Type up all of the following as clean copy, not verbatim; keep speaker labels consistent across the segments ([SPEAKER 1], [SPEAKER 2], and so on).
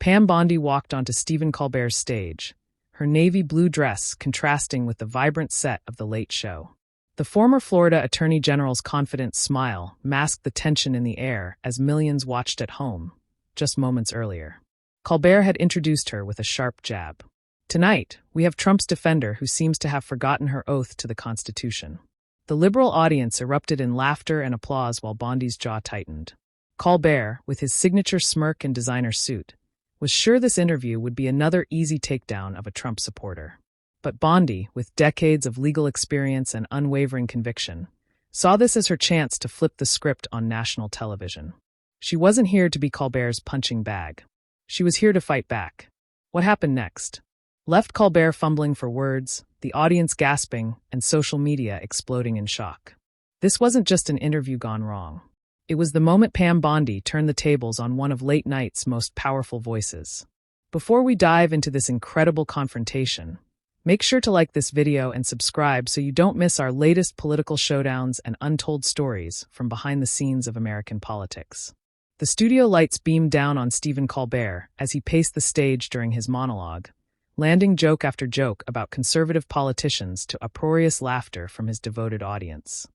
[SPEAKER 1] Pam Bondi walked onto Stephen Colbert's stage, her navy blue dress contrasting with the vibrant set of The Late Show. The former Florida Attorney General's confident smile masked the tension in the air as millions watched at home, just moments earlier. Colbert had introduced her with a sharp jab. Tonight, we have Trump's defender who seems to have forgotten her oath to the Constitution. The liberal audience erupted in laughter and applause while Bondi's jaw tightened. Colbert, with his signature smirk and designer suit, was sure this interview would be another easy takedown of a Trump supporter. But Bondi, with decades of legal experience and unwavering conviction, saw this as her chance to flip the script on national television. She wasn't here to be Colbert's punching bag. She was here to fight back. What happened next? Left Colbert fumbling for words, the audience gasping, and social media exploding in shock. This wasn't just an interview gone wrong. It was the moment Pam Bondi turned the tables on one of late night's most powerful voices. Before we dive into this incredible confrontation, make sure to like this video and subscribe so you don't miss our latest political showdowns and untold stories from behind the scenes of American politics. The studio lights beamed down on Stephen Colbert as he paced the stage during his monologue, landing joke after joke about conservative politicians to uproarious laughter from his devoted audience.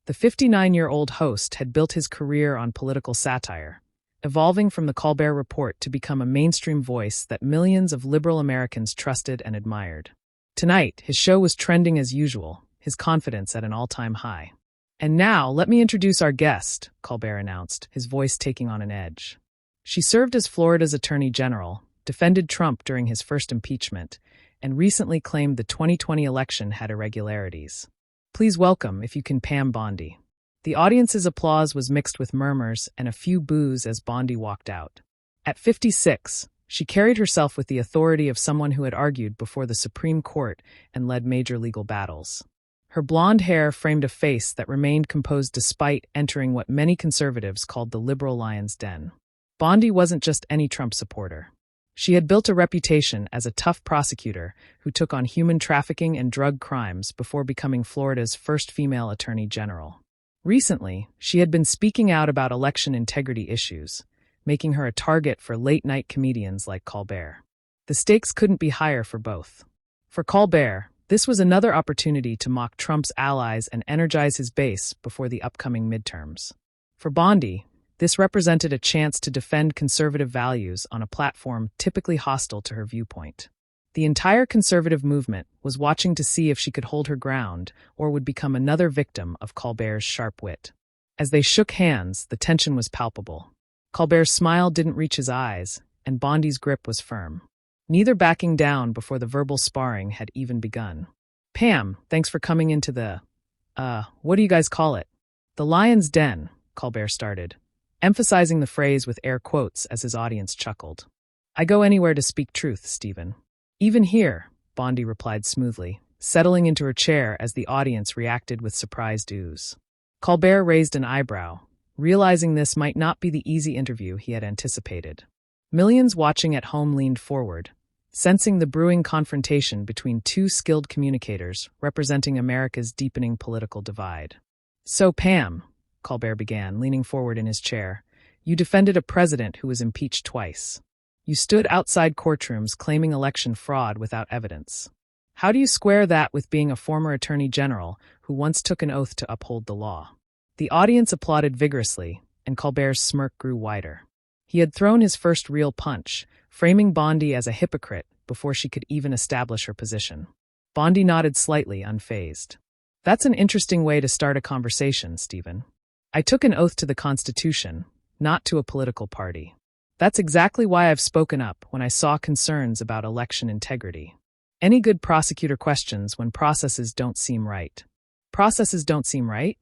[SPEAKER 1] The 59-year-old host had built his career on political satire, evolving from the Colbert Report to become a mainstream voice that millions of liberal Americans trusted and admired. Tonight, his show was trending as usual, his confidence at an all-time high. And now, let me introduce our guest, Colbert announced, his voice taking on an edge. She served as Florida's Attorney General, defended Trump during his first impeachment, and recently claimed the 2020 election had irregularities. Please welcome, if you can, Pam Bondi. The audience's applause was mixed with murmurs and a few boos as Bondi walked out. At 56, she carried herself with the authority of someone who had argued before the Supreme Court and led major legal battles. Her blonde hair framed a face that remained composed despite entering what many conservatives called the liberal lion's den. Bondi wasn't just any Trump supporter. She had built a reputation as a tough prosecutor who took on human trafficking and drug crimes before becoming Florida's first female attorney general. Recently, she had been speaking out about election integrity issues, making her a target for late-night comedians like Colbert. The stakes couldn't be higher for both. For Colbert, this was another opportunity to mock Trump's allies and energize his base before the upcoming midterms. For Bondi, this represented a chance to defend conservative values on a platform typically hostile to her viewpoint. The entire conservative movement was watching to see if she could hold her ground or would become another victim of Colbert's sharp wit. As they shook hands, the tension was palpable. Colbert's smile didn't reach his eyes, and Bondi's grip was firm. Neither backing down before the verbal sparring had even begun. Pam, thanks for coming into the, what do you guys call it? The lion's den, Colbert started, emphasizing the phrase with air quotes as his audience chuckled. I go anywhere to speak truth, Stephen. Even here, Bondi replied smoothly, settling into her chair as the audience reacted with surprised oohs. Colbert raised an eyebrow, realizing this might not be the easy interview he had anticipated. Millions watching at home leaned forward, sensing the brewing confrontation between two skilled communicators representing America's deepening political divide. So, Pam, Colbert began, leaning forward in his chair, you defended a president who was impeached twice. You stood outside courtrooms claiming election fraud without evidence. How do you square that with being a former attorney general who once took an oath to uphold the law? The audience applauded vigorously, and Colbert's smirk grew wider. He had thrown his first real punch, framing Bondi as a hypocrite before she could even establish her position. Bondi nodded slightly, unfazed. That's an interesting way to start a conversation, Stephen. I took an oath to the Constitution, not to a political party. That's exactly why I've spoken up when I saw concerns about election integrity. Any good prosecutor questions when processes don't seem right. Processes don't seem right?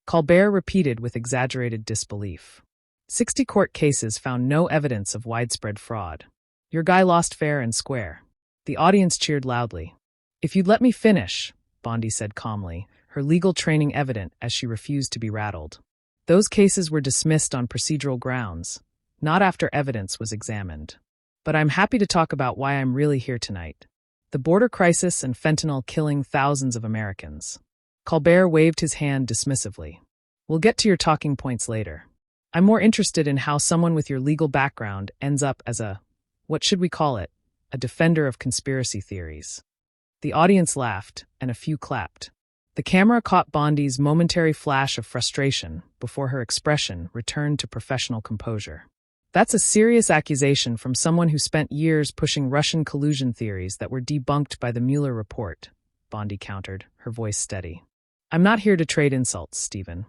[SPEAKER 1] Colbert repeated with exaggerated disbelief. 60 court cases found no evidence of widespread fraud. Your guy lost fair and square. The audience cheered loudly. If you'd let me finish, Bondi said calmly, her legal training evident as she refused to be rattled. Those cases were dismissed on procedural grounds, not after evidence was examined. But I'm happy to talk about why I'm really here tonight. The border crisis and fentanyl killing thousands of Americans. Colbert waved his hand dismissively. We'll get to your talking points later. I'm more interested in how someone with your legal background ends up as a What should we call it? A defender of conspiracy theories. The audience laughed, and a few clapped. The camera caught Bondi's momentary flash of frustration before her expression returned to professional composure. That's a serious accusation from someone who spent years pushing Russian collusion theories that were debunked by the Mueller report, Bondi countered, her voice steady. I'm not here to trade insults, Stephen.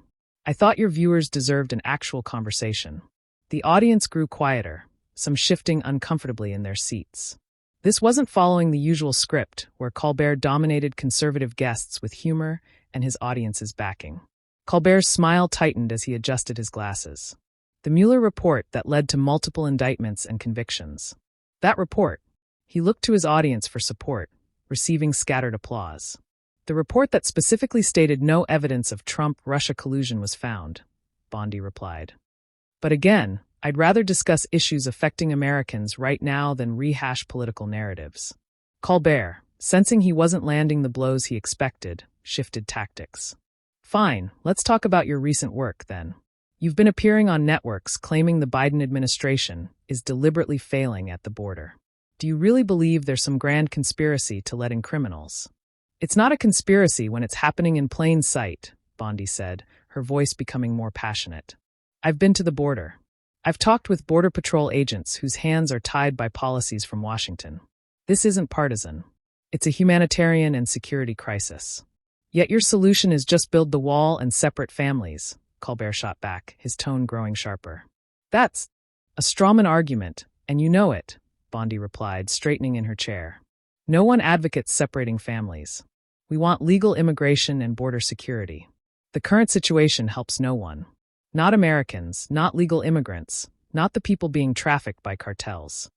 [SPEAKER 1] I thought your viewers deserved an actual conversation. The audience grew quieter, some shifting uncomfortably in their seats. This wasn't following the usual script, where Colbert dominated conservative guests with humor and his audience's backing. Colbert's smile tightened as he adjusted his glasses. The Mueller report that led to multiple indictments and convictions. That report. He looked to his audience for support, receiving scattered applause. The report that specifically stated no evidence of Trump-Russia collusion was found, Bondi replied. But again, I'd rather discuss issues affecting Americans right now than rehash political narratives. Colbert, sensing he wasn't landing the blows he expected, shifted tactics. Fine, let's talk about your recent work, then. You've been appearing on networks claiming the Biden administration is deliberately failing at the border. Do you really believe there's some grand conspiracy to let in criminals? It's not a conspiracy when it's happening in plain sight, Bondi said, her voice becoming more passionate. I've been to the border. I've talked with Border Patrol agents whose hands are tied by policies from Washington. This isn't partisan. It's a humanitarian and security crisis. Yet your solution is just build the wall and separate families, Colbert shot back, his tone growing sharper. That's a strawman argument, and you know it, Bondi replied, straightening in her chair. No one advocates separating families. We want legal immigration and border security. The current situation helps no one. Not Americans, not legal immigrants, not the people being trafficked by cartels.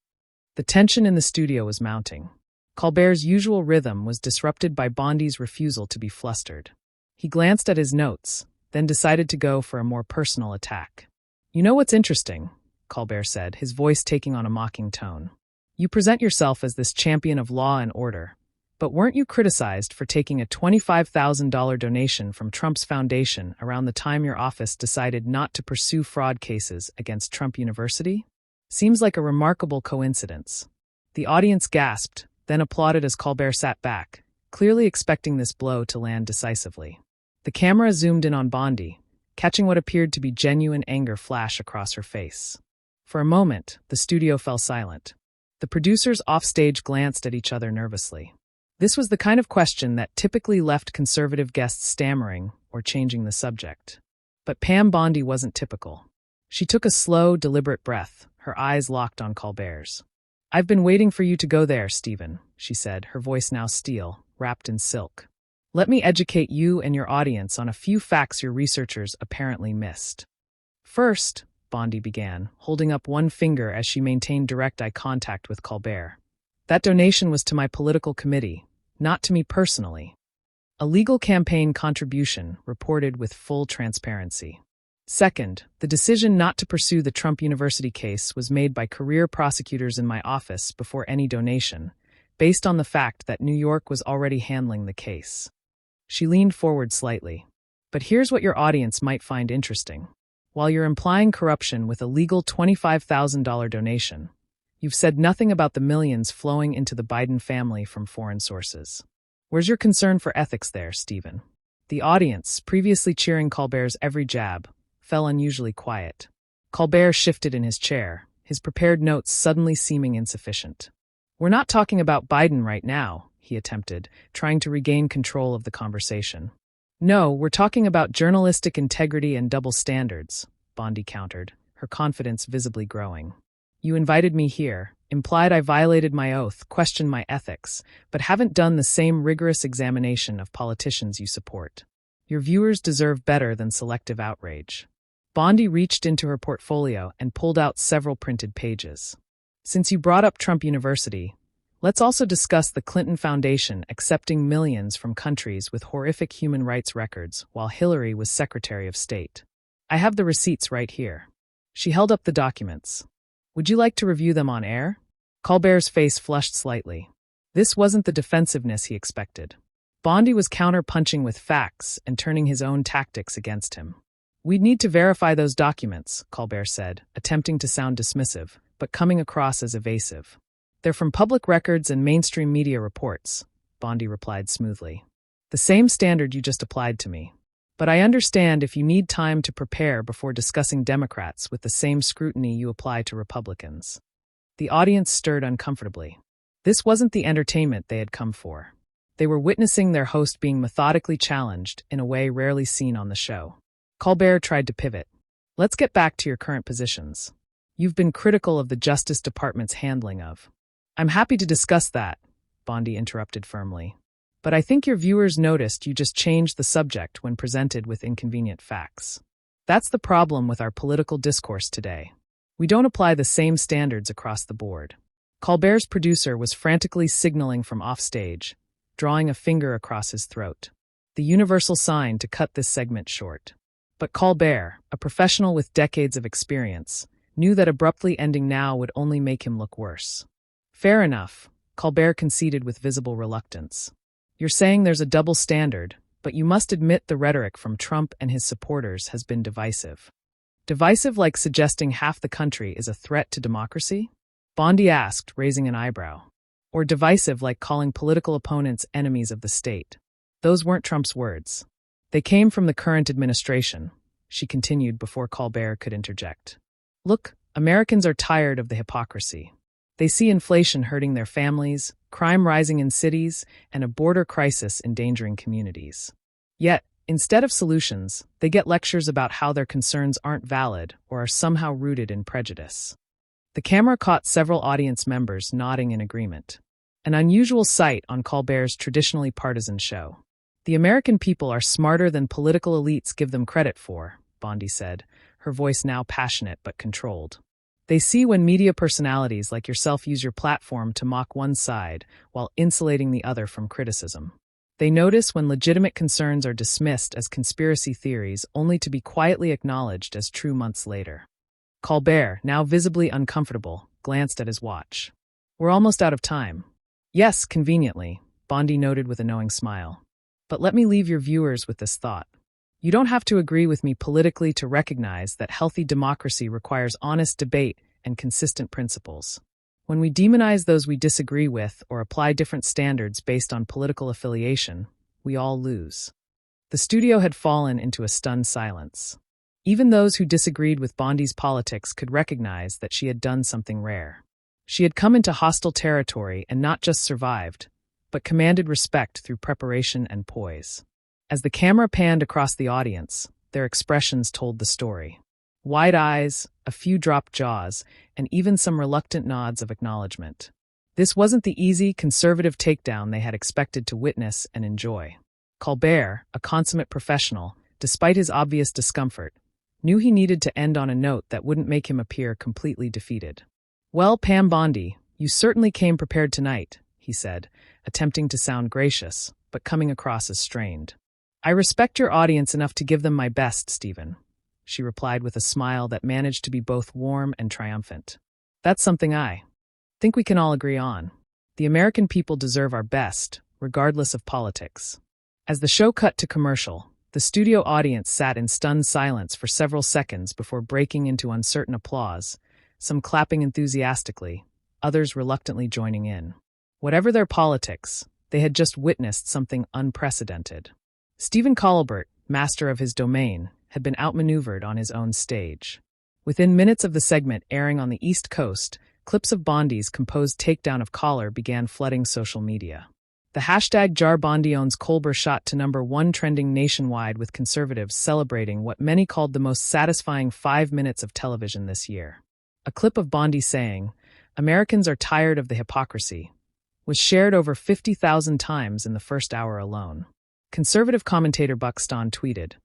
[SPEAKER 1] The tension in the studio was mounting. Colbert's usual rhythm was disrupted by Bondi's refusal to be flustered. He glanced at his notes, then decided to go for a more personal attack. You know what's interesting, Colbert said, his voice taking on a mocking tone. You present yourself as this champion of law and order, but weren't you criticized for taking a $25,000 donation from Trump's foundation around the time your office decided not to pursue fraud cases against Trump University? Seems like a remarkable coincidence. The audience gasped, then applauded as Colbert sat back, clearly expecting this blow to land decisively. The camera zoomed in on Bondi, catching what appeared to be genuine anger flash across her face. For a moment, the studio fell silent. The producers offstage glanced at each other nervously. This was the kind of question that typically left conservative guests stammering or changing the subject. But Pam Bondi wasn't typical. She took a slow, deliberate breath, her eyes locked on Colbert's. I've been waiting for you to go there, Stephen, she said, her voice now steel, wrapped in silk. Let me educate you and your audience on a few facts your researchers apparently missed. First, Bondi began, holding up one finger as she maintained direct eye contact with Colbert. That donation was to my political committee, not to me personally. A legal campaign contribution reported with full transparency. Second, the decision not to pursue the Trump University case was made by career prosecutors in my office before any donation, based on the fact that New York was already handling the case. She leaned forward slightly. But here's what your audience might find interesting. While you're implying corruption with a legal $25,000 donation, you've said nothing about the millions flowing into the Biden family from foreign sources. Where's your concern for ethics there, Stephen? The audience, previously cheering Colbert's every jab, fell unusually quiet. Colbert shifted in his chair, his prepared notes suddenly seeming insufficient. We're not talking about Biden right now, he attempted, trying to regain control of the conversation. No, we're talking about journalistic integrity and double standards, Bondi countered, her confidence visibly growing. You invited me here, implied I violated my oath, questioned my ethics, but haven't done the same rigorous examination of politicians you support. Your viewers deserve better than selective outrage. Bondi reached into her portfolio and pulled out several printed pages. Since you brought up Trump University, let's also discuss the Clinton Foundation accepting millions from countries with horrific human rights records while Hillary was Secretary of State. I have the receipts right here. She held up the documents. Would you like to review them on air? Colbert's face flushed slightly. This wasn't the defensiveness he expected. Bondi was counter-punching with facts and turning his own tactics against him. We'd need to verify those documents, Colbert said, attempting to sound dismissive, but coming across as evasive. "They're from public records and mainstream media reports," Bondi replied smoothly. "The same standard you just applied to me. But I understand if you need time to prepare before discussing Democrats with the same scrutiny you apply to Republicans." The audience stirred uncomfortably. This wasn't the entertainment they had come for. They were witnessing their host being methodically challenged in a way rarely seen on the show. Colbert tried to pivot. "Let's get back to your current positions. You've been critical of the Justice Department's handling of—" "I'm happy to discuss that," Bondi interrupted firmly. "But I think your viewers noticed you just changed the subject when presented with inconvenient facts. That's the problem with our political discourse today. We don't apply the same standards across the board." Colbert's producer was frantically signaling from offstage, drawing a finger across his throat. The universal sign to cut this segment short. But Colbert, a professional with decades of experience, knew that abruptly ending now would only make him look worse. "Fair enough," Colbert conceded with visible reluctance. "You're saying there's a double standard, but you must admit the rhetoric from Trump and his supporters has been divisive." "Divisive like suggesting half the country is a threat to democracy?" Bondi asked, raising an eyebrow. "Or divisive like calling political opponents enemies of the state?" "Those weren't Trump's words. They came from the current administration," she continued before Colbert could interject. "Look, Americans are tired of the hypocrisy. They see inflation hurting their families, crime rising in cities, and a border crisis endangering communities. Yet, instead of solutions, they get lectures about how their concerns aren't valid or are somehow rooted in prejudice." The camera caught several audience members nodding in agreement. An unusual sight on Colbert's traditionally partisan show. "The American people are smarter than political elites give them credit for," Bondi said, her voice now passionate but controlled. "They see when media personalities like yourself use your platform to mock one side while insulating the other from criticism. They notice when legitimate concerns are dismissed as conspiracy theories only to be quietly acknowledged as true months later." Colbert, now visibly uncomfortable, glanced at his watch. "We're almost out of time." "Yes, conveniently," Bondi noted with a knowing smile. "But let me leave your viewers with this thought. You don't have to agree with me politically to recognize that healthy democracy requires honest debate and consistent principles. When we demonize those we disagree with or apply different standards based on political affiliation, we all lose." The studio had fallen into a stunned silence. Even those who disagreed with Bondi's politics could recognize that she had done something rare. She had come into hostile territory and not just survived, but commanded respect through preparation and poise. As the camera panned across the audience, their expressions told the story. Wide eyes, a few dropped jaws, and even some reluctant nods of acknowledgement. This wasn't the easy, conservative takedown they had expected to witness and enjoy. Colbert, a consummate professional, despite his obvious discomfort, knew he needed to end on a note that wouldn't make him appear completely defeated. "Well, Pam Bondi, you certainly came prepared tonight," he said, attempting to sound gracious, but coming across as strained. "I respect your audience enough to give them my best, Stephen," she replied with a smile that managed to be both warm and triumphant. "That's something I think we can all agree on. The American people deserve our best, regardless of politics." As the show cut to commercial, the studio audience sat in stunned silence for several seconds before breaking into uncertain applause, some clapping enthusiastically, others reluctantly joining in. Whatever their politics, they had just witnessed something unprecedented. Stephen Colbert, master of his domain, had been outmaneuvered on his own stage. Within minutes of the segment airing on the East Coast, clips of Bondi's composed takedown of Collar began flooding social media. The hashtag #JarBondiOwns Colbert shot to #1 trending nationwide, with conservatives celebrating what many called the most satisfying 5 minutes of television this year. A clip of Bondi saying, "Americans are tired of the hypocrisy," was shared over 50,000 times in the first hour alone. Conservative commentator Buxton tweeted,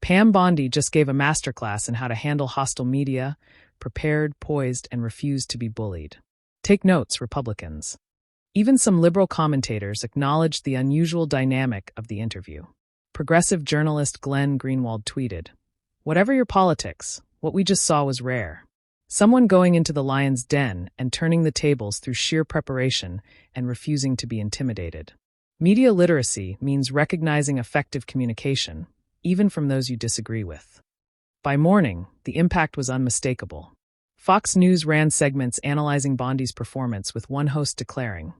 [SPEAKER 1] "Pam Bondi just gave a masterclass in how to handle hostile media, prepared, poised, and refused to be bullied. Take notes, Republicans." Even some liberal commentators acknowledged the unusual dynamic of the interview. Progressive journalist Glenn Greenwald tweeted, "Whatever your politics, what we just saw was rare. Someone going into the lion's den and turning the tables through sheer preparation and refusing to be intimidated. Media literacy means recognizing effective communication, even from those you disagree with." By morning, the impact was unmistakable. Fox News ran segments analyzing Bondi's performance, with one host declaring,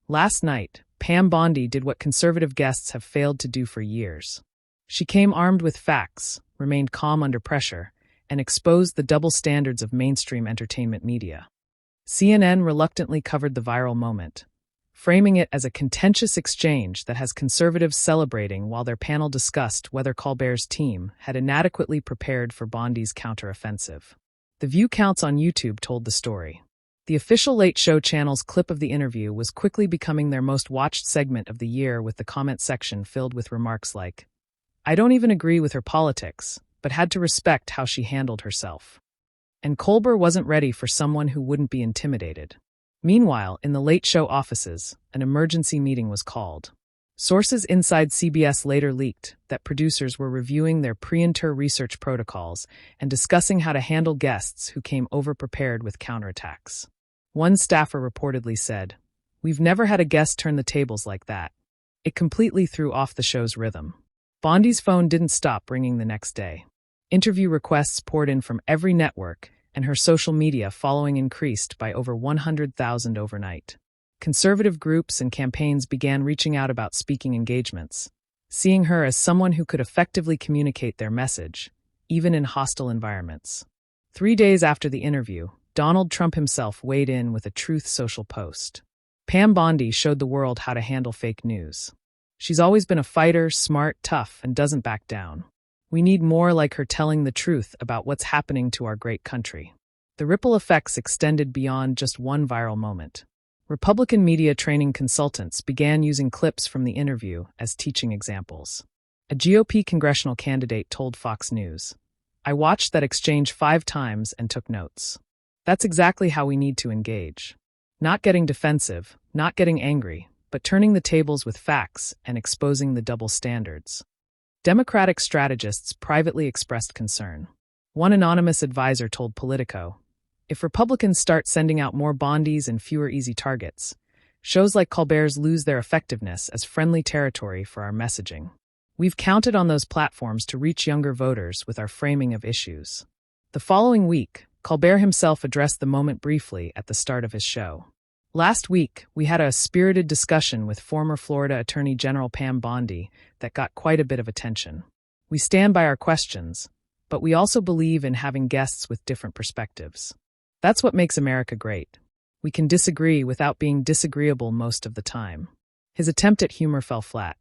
[SPEAKER 1] "Last night, Pam Bondi did what conservative guests have failed to do for years. She came armed with facts, remained calm under pressure, and exposed the double standards of mainstream entertainment media." CNN reluctantly covered the viral moment, framing it as a contentious exchange that has conservatives celebrating while their panel discussed whether Colbert's team had inadequately prepared for Bondi's counteroffensive. The view counts on YouTube told the story. The official Late Show channel's clip of the interview was quickly becoming their most watched segment of the year, with the comment section filled with remarks like, "I don't even agree with her politics, but had to respect how she handled herself." And Colbert wasn't ready for someone who wouldn't be intimidated. Meanwhile, in the Late Show offices, an emergency meeting was called. Sources inside CBS later leaked that producers were reviewing their pre-inter research protocols and discussing how to handle guests who came over-prepared with counterattacks. One staffer reportedly said, "We've never had a guest turn the tables like that." It completely threw off the show's rhythm. Bondi's phone didn't stop ringing the next day. Interview requests poured in from every network, and her social media following increased by over 100,000 overnight. Conservative groups and campaigns began reaching out about speaking engagements, seeing her as someone who could effectively communicate their message, even in hostile environments. 3 days after the interview, Donald Trump himself weighed in with a Truth Social post. Pam Bondi showed the world how to handle fake news. "She's always been a fighter, smart, tough, and doesn't back down. We need more like her telling the truth about what's happening to our great country." The ripple effects extended beyond just one viral moment. Republican media training consultants began using clips from the interview as teaching examples. A GOP congressional candidate told Fox News, "I watched that exchange 5 times and took notes. That's exactly how we need to engage. Not getting defensive, not getting angry, but turning the tables with facts and exposing the double standards." Democratic strategists privately expressed concern. One anonymous advisor told Politico, "If Republicans start sending out more Bondis and fewer easy targets, shows like Colbert's lose their effectiveness as friendly territory for our messaging. We've counted on those platforms to reach younger voters with our framing of issues." The following week, Colbert himself addressed the moment briefly at the start of his show. "Last week, we had a spirited discussion with former Florida Attorney General Pam Bondi that got quite a bit of attention. We stand by our questions, but we also believe in having guests with different perspectives. That's what makes America great. We can disagree without being disagreeable most of the time." His attempt at humor fell flat.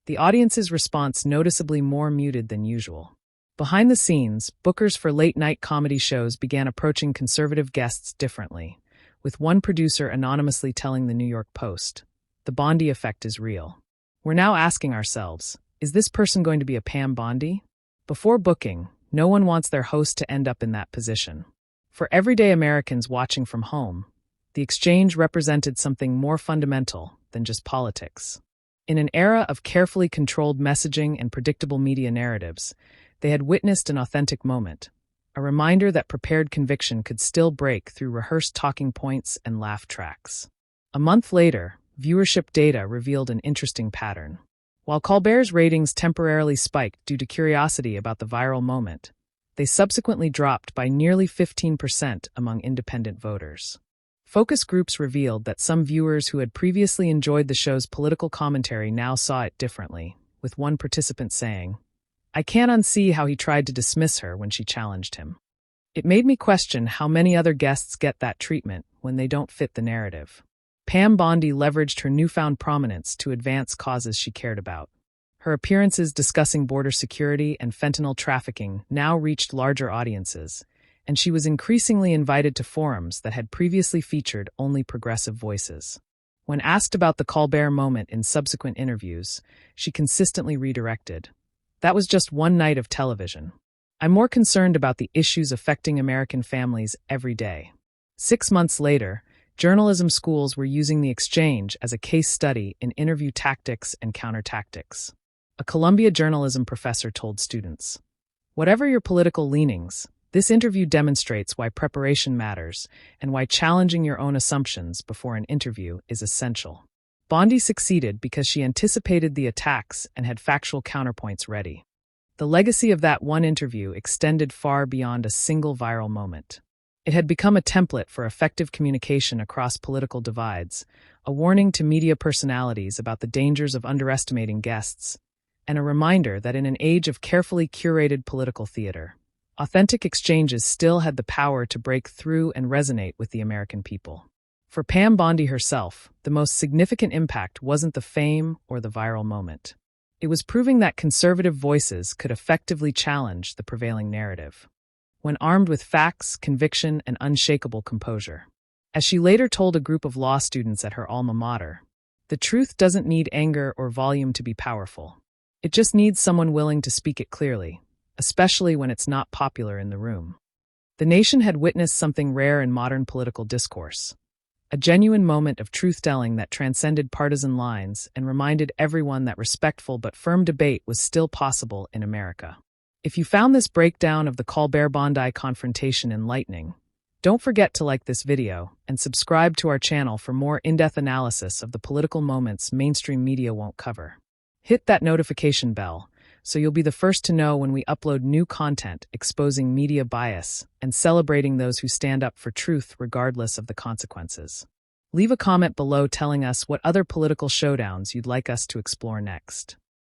[SPEAKER 1] The audience's response noticeably more muted than usual. Behind the scenes, bookers for late-night comedy shows began approaching conservative guests differently, with one producer anonymously telling the New York Post, "The Bondi effect is real. We're now asking ourselves, is this person going to be a Pam Bondi?" Before booking, no one wants their host to end up in that position. For everyday Americans watching from home, the exchange represented something more fundamental than just politics. In an era of carefully controlled messaging and predictable media narratives, they had witnessed an authentic moment, a reminder that prepared conviction could still break through rehearsed talking points and laugh tracks. A month later, viewership data revealed an interesting pattern. While Colbert's ratings temporarily spiked due to curiosity about the viral moment, they subsequently dropped by nearly 15% among independent voters. Focus groups revealed that some viewers who had previously enjoyed the show's political commentary now saw it differently, with one participant saying, "I can't unsee how he tried to dismiss her when she challenged him. It made me question how many other guests get that treatment when they don't fit the narrative." Pam Bondi leveraged her newfound prominence to advance causes she cared about. Her appearances discussing border security and fentanyl trafficking now reached larger audiences, and she was increasingly invited to forums that had previously featured only progressive voices. When asked about the Colbert moment in subsequent interviews, she consistently redirected, "That was just one night of television. I'm more concerned about the issues affecting American families every day." 6 months later, journalism schools were using the exchange as a case study in interview tactics and counter-tactics. A Columbia journalism professor told students, "Whatever your political leanings, this interview demonstrates why preparation matters and why challenging your own assumptions before an interview is essential." Bondi succeeded because she anticipated the attacks and had factual counterpoints ready. The legacy of that one interview extended far beyond a single viral moment. It had become a template for effective communication across political divides, a warning to media personalities about the dangers of underestimating guests, and a reminder that in an age of carefully curated political theater, authentic exchanges still had the power to break through and resonate with the American people. For Pam Bondi herself, the most significant impact wasn't the fame or the viral moment. It was proving that conservative voices could effectively challenge the prevailing narrative, when armed with facts, conviction, and unshakable composure. As she later told a group of law students at her alma mater, the truth doesn't need anger or volume to be powerful. It just needs someone willing to speak it clearly, especially when it's not popular in the room. The nation had witnessed something rare in modern political discourse, a genuine moment of truth-telling that transcended partisan lines and reminded everyone that respectful but firm debate was still possible in America. If you found this breakdown of the Colbert-Bondi confrontation enlightening, don't forget to like this video and subscribe to our channel for more in-depth analysis of the political moments mainstream media won't cover. Hit that notification bell so you'll be the first to know when we upload new content exposing media bias and celebrating those who stand up for truth regardless of the consequences. Leave a comment below telling us what other political showdowns you'd like us to explore next.